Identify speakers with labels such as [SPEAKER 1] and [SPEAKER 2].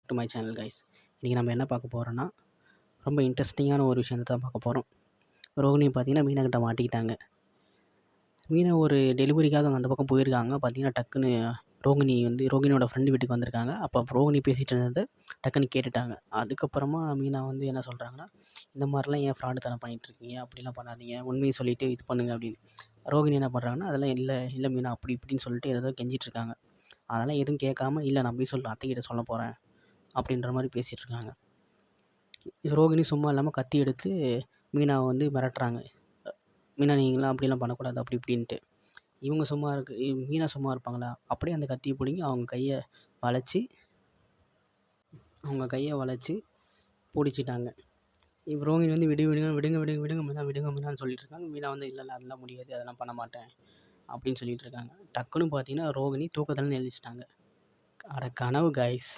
[SPEAKER 1] To my channel guys. இன்றைக்கி நம்ம என்ன பார்க்க போகிறோன்னா, ரொம்ப இன்ட்ரெஸ்டிங்கான ஒரு விஷயத்த தான் பார்க்க போகிறோம். ரோகிணி பார்த்தீங்கன்னா மீனாகிட்ட மாட்டிக்கிட்டாங்க. மீனா ஒரு டெலிவரிக்காக அவங்க அந்த பக்கம் போயிருக்காங்க. பார்த்தீங்கன்னா டக்குன்னு ரோகிணியோட ஃப்ரெண்டு வீட்டுக்கு வந்திருக்காங்க. அப்போ ரோகிணி பேசிகிட்டு இருந்ததை டக்குன்னு கேட்டுட்டாங்க. அதுக்கப்புறமா மீனா என்ன சொல்கிறாங்கன்னா, இந்த மாதிரிலாம் ஏன் ஃப்ராடுத்தனம் பண்ணிகிட்ருக்கீங்க, அப்படிலாம் பண்ணாதீங்க, உண்மையை சொல்லிவிட்டு இது பண்ணுங்க அப்படின்னு. ரோகிணி என்ன பண்ணுறாங்கன்னா, அதெல்லாம் இல்லை இல்லை மீனா அப்படி இப்படின்னு சொல்லிட்டு ஏதோ கெஞ்சிட்ருக்காங்க. அதெல்லாம் எதுவும் கேட்காம, இல்லை நான் போய் அத்தைக்கிட்ட சொல்ல போகிறேன் அப்படின்ற மாதிரி பேசிகிட்ருக்காங்க. ரோகிணி சும்மா இல்லாமல் கத்தி எடுத்து மீனாவை மிரட்டுறாங்க. மீனா நீங்களாம் அப்படிலாம் பண்ணக்கூடாது அப்படி இப்படின்ட்டு. மீனா சும்மா இருப்பாங்களா? அப்படியே அந்த கத்தியை பிடுங்கி அவங்க கையை வளைச்சி பிடிச்சிட்டாங்க. ரோகிணி விடு விடுங்க விடுங்க விடுங்க விடுங்க மீனா விடுங்க மீனான்னு சொல்லிட்டு இருக்காங்க. மீனா இல்லை இல்லை அதெல்லாம் முடியாது, அதெல்லாம் பண்ண மாட்டேன் அப்படின்னு சொல்லிட்டு இருக்காங்க. டக்குன்னு பார்த்தீங்கன்னா ரோகிணி தூக்கத்துலேருந்து எழுந்திரிச்சிட்டாங்க. அட கனவு கைஸ்.